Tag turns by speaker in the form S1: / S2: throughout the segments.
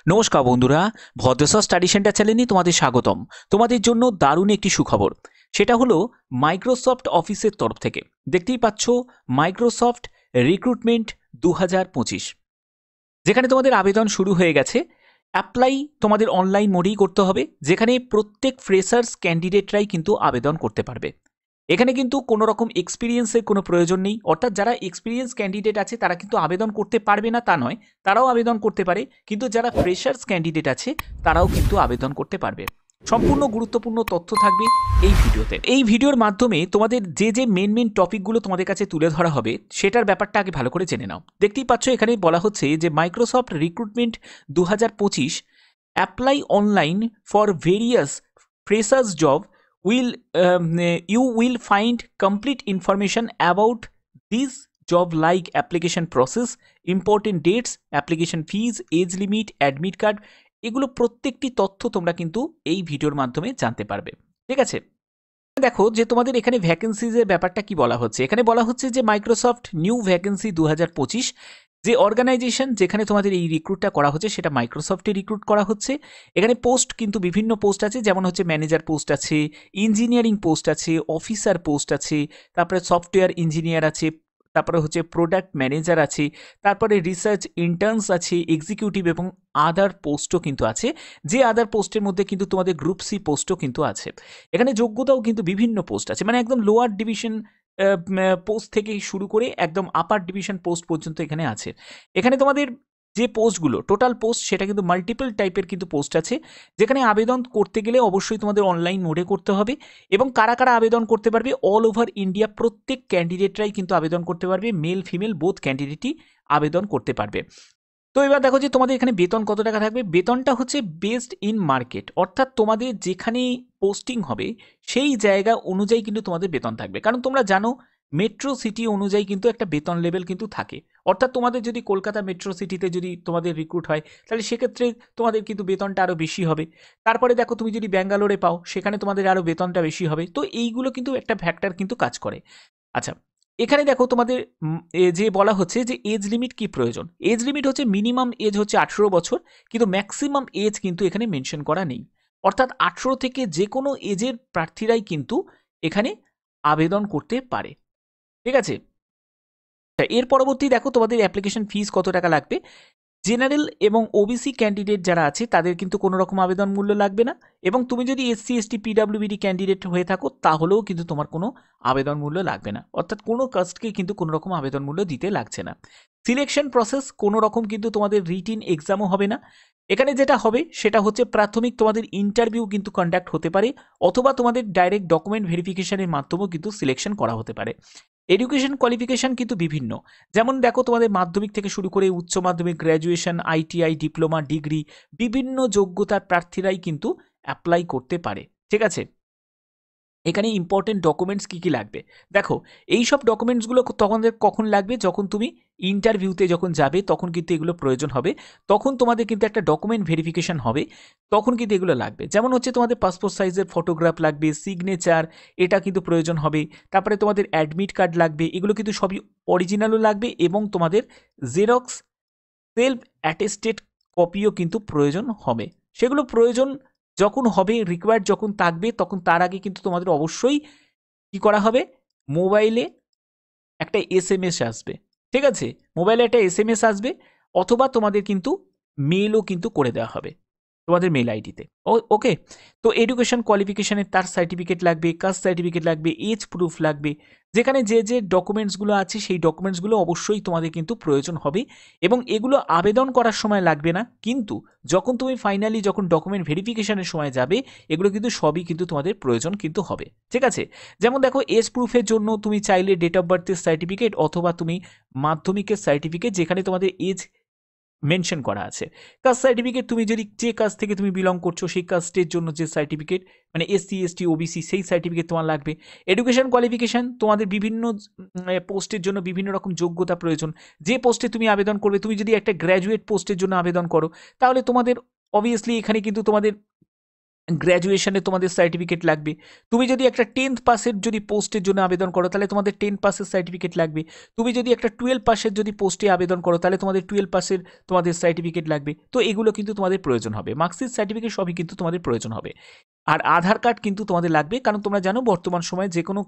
S1: নমস্কার বন্ধুরা, ভদ্রসা study centre চ্যানেলে তোমাদের স্বাগতম। তোমাদের জন্য দারুণ একটি সুখবর, সেটা হলো মাইক্রোসফট অফিসের তরফ থেকে দেখতেই পাচ্ছ মাইক্রোসফট রিক্রুটমেন্ট 2025, যেখানে তোমাদের আবেদন শুরু হয়ে গেছে। অ্যাপ্লাই তোমাদের অনলাইন মোডেই করতে হবে, যেখানে প্রত্যেক ফ্রেশার্স ক্যান্ডিডেটরাই কিন্তু আবেদন করতে পারবে। এখানে কিন্তু কোনো রকম এক্সপিরিয়েন্সের কোনো প্রয়োজন নেই, অর্থাৎ যারা এক্সপিরিয়েন্স ক্যান্ডিডেট আছে তারা কিন্তু আবেদন করতে পারবে না তা নয়, তারাও আবেদন করতে পারে, কিন্তু যারা ফ্রেশার্স ক্যান্ডিডেট আছে তারাও কিন্তু আবেদন করতে পারবে। সম্পূর্ণ গুরুত্বপূর্ণ তথ্য থাকবে এই ভিডিওতে। এই ভিডিওর মাধ্যমে তোমাদের যে মেন টপিকগুলো তোমাদের কাছে তুলে ধরা হবে সেটার ব্যাপারটা আগে ভালো করে জেনে নাও। দেখতেই পাচ্ছ এখানে বলা হচ্ছে যে Microsoft recruitment 2025 apply online for various freshers job will you will find complete information about this job like application process, important dates, application fees, age limit, admit card, এগুলো প্রত্যেকটি তথ্য তোমরা কিন্তু এই ভিডিওর মাধ্যমে জানতে পারবে। ঠিক আছে, দেখো যে তোমাদের এখানে ভ্যাকেন্সিজের ব্যাপারটা কি বলা হচ্ছে। এখানে বলা হচ্ছে যে মাইক্রোসফট নিউ ভ্যাকেন্সি 2025, যে অর্গানাইজেশন যেখানে তোমাদের এই রিক্রুটটা করা হচ্ছে সেটা মাইক্রোসফটে রিক্রুট করা হচ্ছে। এখানে পোস্ট কিন্তু বিভিন্ন পোস্ট আছে, যেমন হচ্ছে ম্যানেজার পোস্ট আছে, ইঞ্জিনিয়ারিং পোস্ট আছে, অফিসার পোস্ট আছে, তারপরে সফটওয়্যার ইঞ্জিনিয়ার আছে, তারপরে হচ্ছে প্রোডাক্ট ম্যানেজার আছে, তারপরে রিসার্চ ইন্টার্নস আছে, এক্সিকিউটিভ এবং আদার পোস্টও কিন্তু আছে। যে আদার পোস্টের মধ্যে কিন্তু তোমাদের গ্রুপ সি পোস্টও কিন্তু আছে। এখানে যোগ্যতাও কিন্তু বিভিন্ন পোস্ট আছে, মানে একদম লোয়ার ডিভিশন পোস্ট থেকে শুরু করে একদম আপার ডিভিশন পোস্ট পর্যন্ত এখানে আছে। এখানে তোমাদের যে পোস্টগুলো টোটাল পোস্ট সেটা কিন্তু মাল্টিপল টাইপের কিন্তু পোস্ট আছে, যেখানে আবেদন করতে গেলে অবশ্যই তোমাদের অনলাইন মোডে করতে হবে। এবং কারা কারা আবেদন করতে পারবে, অল ওভার ইন্ডিয়া প্রত্যেক ক্যান্ডিডেটরাই কিন্তু আবেদন করতে পারবে, মেল ফিমেল বোথ ক্যান্ডিডেটই আবেদন করতে পারবে। তো এবার দেখো যে তোমাদের এখানে বেতন কত টাকা থাকবে। বেতনটা হচ্ছে বেসড ইন মার্কেট, অর্থাৎ তোমাদের যেখানে পোস্টিং হবে সেই জায়গা অনুযায়ী কিন্তু তোমাদের বেতন থাকবে। কারণ তোমরা জানো মেট্রো সিটি অনুযায়ী কিন্তু একটা বেতন লেভেল কিন্তু থাকে। অর্থাৎ তোমাদের যদি কলকাতা মেট্রো সিটিতে যদি তোমাদের রিক্রুট হয় তাহলে সেক্ষেত্রে তোমাদের কিন্তু বেতনটা আরও বেশি হবে। তারপরে দেখো তুমি যদি ব্যাঙ্গালোরে পাও সেখানে তোমাদের আরও বেতনটা বেশি হবে। তো এইগুলো কিন্তু একটা ফ্যাক্টর কিন্তু কাজ করে। আচ্ছা, এখানে দেখো তোমাদের যে বলা হচ্ছে যে এজ লিমিট কি প্রয়োজন। এজ লিমিট হচ্ছে মিনিমাম এজ হচ্ছে 18 বছর, কিন্তু ম্যাক্সিমাম এজ কিন্তু এখানে মেনশন করা নেই। অর্থাৎ 18 থেকে যে কোনো এজের প্রার্থীরাই কিন্তু এখানে আবেদন করতে পারে। ঠিক আছে, এর পরবর্তী দেখো তোমাদের অ্যাপ্লিকেশন ফিস কত টাকা লাগবে। জেনারেল এবং ওবিসি ক্যান্ডিডেট যারা আছে তাদের কিন্তু কোনো রকম আবেদন মূল্য লাগবে না, এবং তুমি যদি এসসি এসটি পিডাব্লিউবিডি ক্যান্ডিডেট হয়ে থাকো তাহলেও কিন্তু তোমার কোনো আবেদন মূল্য লাগবে না, অর্থাৎ কোনো কাস্টকে কিন্তু কোনো রকম আবেদন মূল্য দিতে লাগছে না। সিলেকশন প্রসেস কোনো রকম কিন্তু তোমাদের রিটিন এক্সামও হবে না। এখানে যেটা হবে সেটা হচ্ছে প্রাথমিক তোমাদের ইন্টারভিউ কিন্তু কন্ডাক্ট হতে পারে, অথবা তোমাদের ডাইরেক্ট ডকুমেন্ট ভেরিফিকেশনের মাধ্যমেও কিন্তু সিলেকশন করা হতে পারে। এডুকেশন কোয়ালিফিকেশন কিন্তু বিভিন্ন, যেমন দেখো তোমাদের মাধ্যমিক থেকে শুরু করে উচ্চ মাধ্যমিক, গ্র্যাজুয়েশন, আইটিআই, ডিপ্লোমা, ডিগ্রি, বিভিন্ন যোগ্যতার প্রার্থীরাই কিন্তু অ্যাপ্লাই করতে পারে। ঠিক আছে, এখানে ইম্পর্টেন্ট ডকুমেন্টস কী কী লাগবে দেখো। এই সব ডকুমেন্টসগুলো তোমাদের কখন লাগবে, যখন তুমি ইন্টারভিউতে যখন যাবে তখন কিন্তু এগুলো প্রয়োজন হবে। তখন তোমাদের কিন্তু একটা ডকুমেন্ট ভেরিফিকেশন হবে, তখন কিন্তু এগুলো লাগবে। যেমন হচ্ছে তোমাদের পাসপোর্ট সাইজের ফটোগ্রাফ লাগবে, সিগনেচার এটা কিন্তু প্রয়োজন হবে, তারপরে তোমাদের অ্যাডমিট কার্ড লাগবে, এগুলো কিন্তু সবই অরিজিনালও লাগবে, এবং তোমাদের জেরক্স সেলফ অ্যাটেস্টেড কপিও কিন্তু প্রয়োজন হবে। সেগুলো প্রয়োজন যখন হবে, রিকোয়ার্ড যখন থাকবে, তখন তার আগে কিন্তু তোমাদের অবশ্যই কি করা হবে, মোবাইলে একটা এসএমএস আসবে। ঠিক আছে, মোবাইলে একটা এসএমএস আসবে, অথবা তোমাদের কিন্তু মেলও কিন্তু করে দেওয়া হবে তোমাদের মেল আইডিতে। ওকে, তো এডুকেশন কোয়ালিফিকেশনের তার সার্টিফিকেট লাগবে, কাস্ট সার্টিফিকেট লাগবে, এজ প্রুফ লাগবে। যেখানে যে ডকুমেন্টসগুলো আছে সেই ডকুমেন্টসগুলো অবশ্যই তোমাদের কিন্তু প্রয়োজন হবে, এবং এগুলো আবেদন করার সময় লাগবে না, কিন্তু যখন তুমি ফাইনালি যখন ডকুমেন্ট ভেরিফিকেশনের সময় যাবে এগুলো কিন্তু সবই কিন্তু তোমাদের প্রয়োজন কিন্তু হবে। ঠিক আছে, যেমন দেখো এজ প্রুফের জন্য তুমি চাইলে ডেট অফ বার্থের সার্টিফিকেট, অথবা তুমি মাধ্যমিকের সার্টিফিকেট যেখানে তোমাদের এজ মেনশন করা আছে। কাস্ট সার্টিফিকেট তুমি যদি যে কাস্ট থেকে তুমি বিলং করছো সেই কাস্টের জন্য যে সার্টিফিকেট, মানে এসসি এসটি ওবিসি, সেই সার্টিফিকেট তোমার লাগবে। এডুকেশন কোয়ালিফিকেশান তোমাদের বিভিন্ন পোস্টের জন্য বিভিন্ন রকম যোগ্যতা প্রয়োজন। যে পোস্টে তুমি আবেদন করবে, তুমি যদি একটা গ্র্যাজুয়েট পোস্টের জন্য আবেদন করো তাহলে তোমাদের অবভিয়াসলি এখানে কিন্তু তোমাদের গ্র্যাজুয়েশনে তোমাদের সার্টিফিকেট লাগবে। তুমি যদি একটা 10th পাসের যদি পোস্টের জন্য আবেদন করো তাহলে তোমাদের 10 পাসের সার্টিফিকেট লাগবে। তুমি যদি একটা 12 পাসের যদি পোস্টে আবেদন করো তাহলে তোমাদের 12 পাসের তোমাদের সার্টিফিকেট লাগবে। তো এগুলো কিন্তু তোমাদের প্রয়োজন হবে। মার্কশিট, সার্টিফিকেট সবই কিন্তু তোমাদের প্রয়োজন হবে। আর আধার কার্ড কিন্তু তোমাদের লাগবে, কারণ তোমরা জানো বর্তমান সময়ে যে কোনো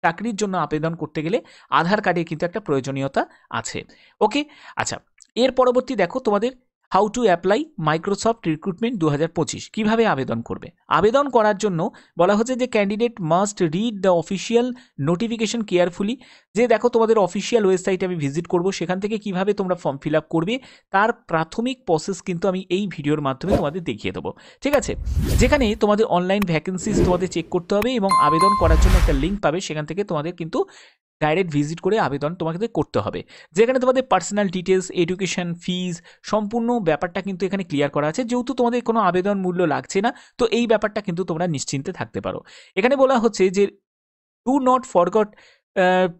S1: চাকরির জন্য আবেদন করতে গেলে আধার কার্ডের কিন্তু একটা প্রয়োজনীয়তা আছে। ওকে, আচ্ছা, এর পরবর্তী দেখো তোমাদের how to apply Microsoft recruitment 2025 কিভাবে আবেদন করবে। আবেদন করার জন্য বলা হচ্ছে যে candidate must read the official notification carefully. যে দেখো তোমাদের অফিসিয়াল ওয়েবসাইটে আমি ভিজিট করব, সেখান থেকে কিভাবে তোমরা ফর্ম ফিল আপ করবে তার প্রাথমিক প্রসেস কিন্তু আমি এই ভিডিওর মাধ্যমে তোমাদের দেখিয়ে দেবো, ঠিক আছে। যেখানে তোমাদের অনলাইন ভ্যাকেন্সিজ তোমাদের চেক করতে হবে এবং আবেদন করার জন্য একটা লিঙ্ক পাবে, সেখান থেকে তোমাদের কিন্তু ডাইরেক্ট ভিজিট করে আবেদন তোমাকে করতে হবে। যেখানে তোমাদের পার্সোনাল ডিটেলস, এডুকেশন, ফিজ সম্পূর্ণ ব্যাপারটা কিন্তু এখানে ক্লিয়ার করা আছে। যেহেতু তোমাদের কোনো আবেদন মূল্য লাগছে না, তো এই ব্যাপারটা কিন্তু তোমরা নিশ্চিন্তে থাকতে পারো। এখানে বলা হচ্ছে যে do not forgot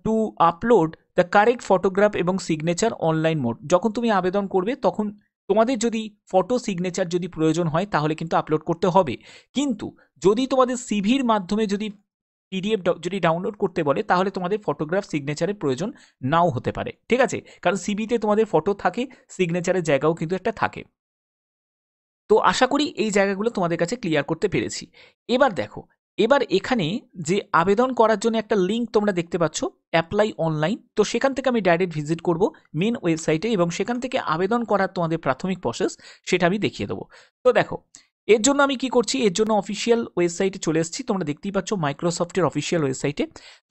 S1: to upload the correct photograph এবং সিগনেচার অনলাইন মোড। যখন তুমি আবেদন করবে তখন তোমাদের যদি ফটো সিগনেচার যদি প্রয়োজন হয় তাহলে কিন্তু আপলোড করতে হবে। কিন্তু যদি তোমাদের সিভির মাধ্যমে যদি পিডিএফ যদি ডাউনলোড করতে বলে তাহলে তোমাদের ফটোগ্রাফ সিগনেচারের প্রয়োজন নাও হতে পারে, ঠিক আছে। কারণ সিভিতে তোমাদের ফটো থাকে, সিগনেচারের জায়গাও কিন্তু একটা থাকে। তো আশা করি এই জায়গাগুলো তোমাদের কাছে ক্লিয়ার করতে পেরেছি। এবার দেখো, এবার এখানে যে আবেদন করার জন্য একটা লিঙ্ক তোমরা দেখতে পাচ্ছ, অ্যাপ্লাই অনলাইন। তো সেখান থেকে আমি ডাইরেক্ট ভিজিট করব মেন ওয়েবসাইটে এবং সেখান থেকে আবেদন করার তোমাদের প্রাথমিক প্রসেস সেটা আমি দেখিয়ে দেবো। তো দেখো, এর জন্য আমি কি করছি, এর জন্য অফিসিয়াল ওয়েবসাইটে চলে এসেছি। তোমরা দেখতেই পাচ্ছ মাইক্রোসফটের অফিসিয়াল ওয়েবসাইটে।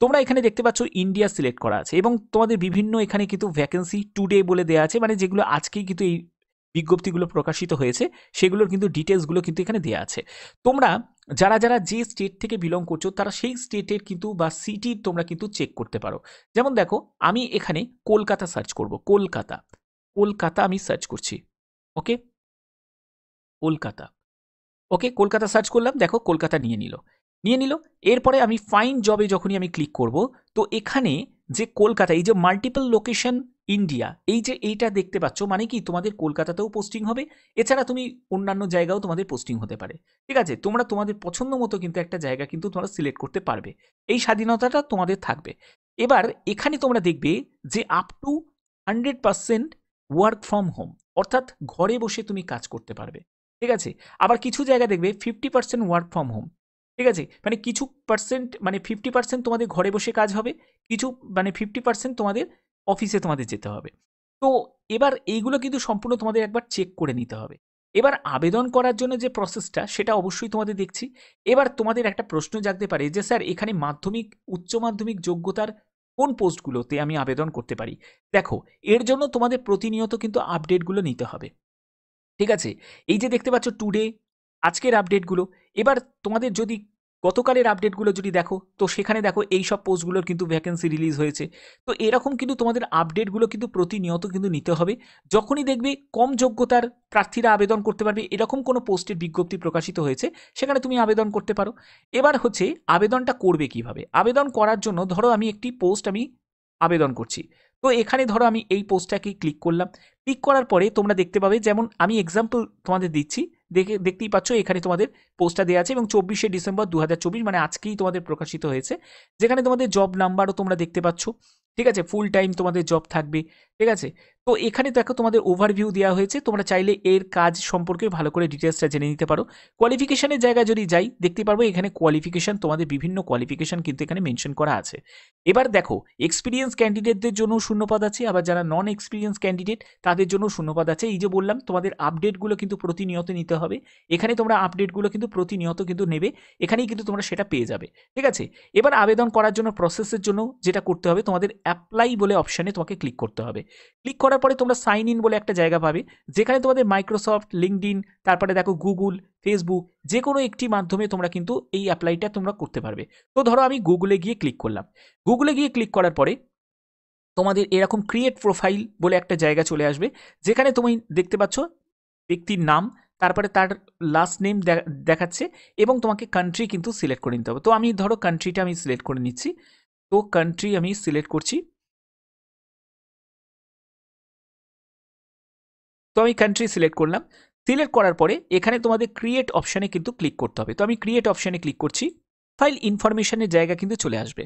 S1: তোমরা এখানে দেখতে পাচ্ছ ইন্ডিয়া সিলেক্ট করা আছে এবং তোমাদের বিভিন্ন এখানে কিন্তু ভ্যাকেন্সি টুডে বলে দেওয়া আছে, মানে যেগুলো আজকেই কিন্তু এই বিজ্ঞপ্তিগুলো প্রকাশিত হয়েছে সেগুলোর কিন্তু ডিটেলসগুলো কিন্তু এখানে দেওয়া আছে। তোমরা যারা যারা যে স্টেট থেকে বিলং করছো তারা সেই স্টেটের কিন্তু বা সিটির তোমরা কিন্তু চেক করতে পারো। যেমন দেখো, আমি এখানে কলকাতা সার্চ করব, কলকাতা, কলকাতা আমি সার্চ করছি। ওকে, কলকাতা, ওকে, কলকাতা সার্চ করলাম, দেখো কলকাতা নিয়ে নিল। এরপরে আমি ফাইন্ড জবে যখনই আমি ক্লিক করব, তো এখানে যে কলকাতা, এই যে মাল্টিপল লোকেশন ইন্ডিয়া, এই যে এইটা দেখতে পাচ্ছ, মানে কি তোমাদের কলকাতাতেও পোস্টিং হবে, এছাড়া তুমি অন্যান্য জায়গাও তোমাদের পোস্টিং হতে পারে, ঠিক আছে। তোমরা তোমাদের পছন্দ মতো কিন্তু একটা জায়গা কিন্তু তোমরা সিলেক্ট করতে পারবে, এই স্বাধীনতাটা তোমাদের থাকবে। এবার এখানে তোমরা দেখবে যে up to 100% work from home, অর্থাৎ ঘরে বসে তুমি কাজ করতে পারবে, ঠিক আছে। আবার কিছু জায়গা দেখবে 50% ওয়ার্ক ফ্রম হোম, ঠিক আছে। মানে কিছু পার্সেন্ট, মানে 50% তোমাদের ঘরে বসে কাজ হবে, কিছু মানে 50% তোমাদের অফিসে তোমাদের যেতে হবে। তো এবার এইগুলো কিন্তু সম্পূর্ণ তোমাদের একবার চেক করে নিতে হবে। এবার আবেদন করার জন্য যে প্রসেসটা সেটা অবশ্যই তোমাদের দেখছি। এবার তোমাদের একটা প্রশ্ন জাগতে পারে যে স্যার এখানে মাধ্যমিক, উচ্চ মাধ্যমিক যোগ্যতার কোন পোস্টগুলোতে আমি আবেদন করতে পারি। দেখো, এর জন্য তোমাদের প্রতিনিয়ত কিন্তু আপডেটগুলো নিতে হবে, ঠিক আছে। এই যে দেখতে পাচ্ছ টুডে, আজকের আপডেটগুলো। এবার তোমাদের যদি গতকালের আপডেটগুলো যদি দেখো, তো সেখানে দেখো এই সব পোস্টগুলোর কিন্তু ভ্যাকেন্সি রিলিজ হয়েছে। তো এরকম কিন্তু তোমাদের আপডেটগুলো কিন্তু প্রতিনিয়ত কিন্তু নিতে হবে। যখনই দেখবে কম যোগ্যতার প্রার্থীরা আবেদন করতে পারবে এরকম কোনো পোস্টের বিজ্ঞপ্তি প্রকাশিত হয়েছে, সেখানে তুমি আবেদন করতে পারো। এবার হচ্ছে আবেদনটা করবে কিভাবে। আবেদন করার জন্য ধরো আমি একটি পোস্ট আমি আবেদন করছি, তো এখানে ধরো আমি এই পোস্টটাকে ক্লিক করলাম। ক্লিক করার পরে তোমরা দেখতে পাবে, যেমন আমি এক্সাম্পল তোমাদের দিচ্ছি, দেখতেই পাচ্ছ এখানে তোমাদের পোস্টটা দেওয়া আছে এবং 24শে ডিসেম্বর 2024, মানে আজকেই তোমাদের প্রকাশিত হয়েছে। যেখানে তোমাদের জব নাম্বারও তোমরা দেখতে পাচ্ছ, ঠিক আছে। ফুল টাইম তোমাদের জব থাকবে, ঠিক আছে। তো এখানে দেখো তোমাদের ওভারভিউ দেওয়া হয়েছে, তোমরা চাইলে এর কাজ সম্পর্কে ভালো করে ডিটেলসটা জেনে নিতে পারো। কোয়ালিফিকেশনের জায়গায় যদি যাই, দেখতে পারবো এখানে কোয়ালিফিকেশন, তোমাদের বিভিন্ন কোয়ালিফিকেশন কিন্তু এখানে মেনশন করা আছে। এবার দেখো, এক্সপিরিয়েন্স ক্যান্ডিডেটদের জন্য শূন্যপদ আছে, আবার যারা নন এক্সপিরিয়েন্স ক্যান্ডিডেট তাদের জন্য শূন্যপদ আছে। এই যে বললাম তোমাদের আপডেটগুলো কিন্তু প্রতিনিয়ত নিতে হবে, এখানে তোমরা আপডেটগুলো কিন্তু প্রতিনিয়ত কিন্তু নেবে, এখানেই কিন্তু তোমরা সেটা পেয়ে যাবে, ঠিক আছে। এবার আবেদন করার জন্য প্রসেসের জন্য যেটা করতে হবে, তোমাদের অ্যাপ্লাই বলে অপশানে তোমাকে ক্লিক করতে হবে। ক্লিক করার পরে তোমরা সাইন ইন বলে একটা জায়গা পাবে, যেখানে তোমাদের মাইক্রোসফট, লিঙ্কডইন, তারপরে দেখো গুগল, ফেসবুক, যে কোনো একটি মাধ্যমে তোমরা কিন্তু এই অ্যাপ্লাইটা তোমরা করতে পারবে। তো ধরো আমি গুগলে গিয়ে ক্লিক করলাম। গুগলে গিয়ে ক্লিক করার পরে তোমাদের এরকম ক্রিয়েট প্রোফাইল বলে একটা জায়গা চলে আসবে, যেখানে তুমি দেখতে পাচ্ছ ব্যক্তির নাম, তারপরে তার লাস্ট নেম দেখাচ্ছে এবং তোমাকে কান্ট্রি কিন্তু সিলেক্ট করে নিতে হবে। তো আমি ধরো কান্ট্রিটা আমি সিলেক্ট করে নিচ্ছি, তো কান্ট্রি আমি সিলেক্ট করছি। তো আমি কান্ট্রি সিলেক্ট করলাম। সিলেক্ট করার পরে এখানে তোমাদের ক্রিয়েট অপশানে কিন্তু ক্লিক করতে হবে। তো আমি ক্রিয়েট অপশানে ক্লিক করছি। প্রোফাইল ইনফরমেশনের জায়গা কিন্তু চলে আসবে,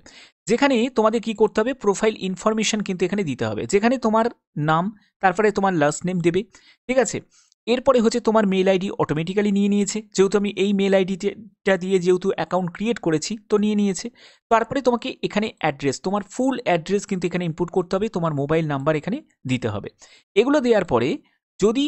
S1: যেখানে তোমাদের কি করতে হবে, প্রোফাইল ইনফরমেশন কিন্তু এখানে দিতে হবে, যেখানে তোমার নাম, তারপরে তোমার লাস্ট নেম দেবে, ঠিক আছে। এরপরে হচ্ছে তোমার মেল আইডি অটোমেটিক্যালি নিয়ে নিয়েছে, যেহেতু আমি এই মেল আইডিটা দিয়ে যেহেতু অ্যাকাউন্ট ক্রিয়েট করেছি তো নিয়ে নিয়েছে। তারপরে তোমাকে এখানে অ্যাড্রেস, তোমার ফুল অ্যাড্রেস কিন্তু এখানে ইনপুট করতে হবে, তোমার মোবাইল নাম্বার এখানে দিতে হবে। এগুলো দেওয়ার পরে যদি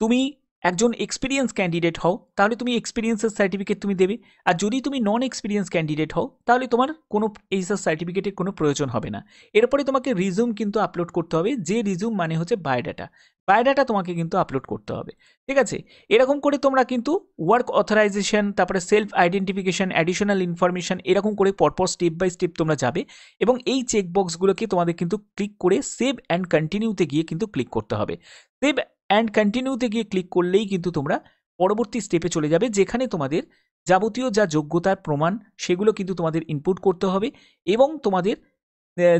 S1: তুমি একজন এক্সপিরিয়েন্স ক্যান্ডিডেট হও তাহলে তুমি এক্সপিরিয়েন্সের সার্টিফিকেট তুমি দেবে, আর যদি তুমি নন এক্সপিরিয়েন্স ক্যান্ডিডেট হও তাহলে তোমার কোনো এইসব সার্টিফিকেটের কোনো প্রয়োজন হবে না। এরপরে তোমাকে রিজিউম কিন্তু আপলোড করতে হবে, যে রিজিউম মানে হচ্ছে বায়োডাটা, বায়োডাটা তোমাকে কিন্তু আপলোড করতে হবে, ঠিক আছে। এরকম করে তোমরা কিন্তু ওয়ার্ক অথরাইজেশন, তারপরে সেলফ আইডেন্টিফিকেশন, অ্যাডিশনাল ইনফরমেশন, এরকম করে পরপর স্টেপ বাই স্টেপ তোমরা যাবে এবং এই চেকবক্সগুলোকে তোমাদের কিন্তু ক্লিক করে সেভ অ্যান্ড কন্টিনিউতে গিয়ে কিন্তু ক্লিক করতে হবে। সেভ অ্যান্ড কন্টিনিউতে গিয়ে ক্লিক করলেই কিন্তু তোমরা পরবর্তী স্টেপে চলে যাবে, যেখানে তোমাদের যাবতীয় যা যোগ্যতার প্রমাণ সেগুলো কিন্তু তোমাদের ইনপুট করতে হবে এবং তোমাদের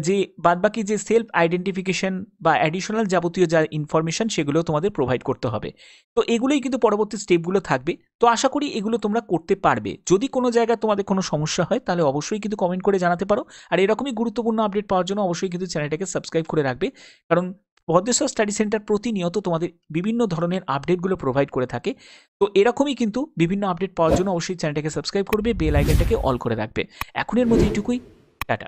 S1: যে বাদবাকি যে সেলফ আইডেন্টিফিকেশন বা অ্যাডিশনাল যাবতীয় যা ইনফরমেশন সেগুলো তোমাদের প্রোভাইড করতে হবে। তো এগুলোই কিন্তু পরবর্তী স্টেপগুলো থাকবে। তো আশা করি এগুলো তোমরা করতে পারবে। যদি কোনো জায়গায় তোমাদের কোনো সমস্যা হয় তাহলে অবশ্যই কিন্তু কমেন্ট করে জানাতে পারো। আর এরকমই গুরুত্বপূর্ণ আপডেট পাওয়ার জন্য অবশ্যই কিন্তু চ্যানেলটাকে সাবস্ক্রাইব করে রাখবে, কারণ ভদ্রেশ্বর স্টাডি সেন্টার প্রতিনিয়ত তোমাদের বিভিন্ন ধরনের আপডেটগুলো প্রোভাইড করে থাকে। তো এরকমই কিন্তু বিভিন্ন আপডেট পাওয়ার জন্য অবশ্যই চ্যানেলটাকে সাবস্ক্রাইব করবে, বেল আইকনটাকে অল করে রাখবে। এখনের মধ্যে এইটুকুই, টাটা।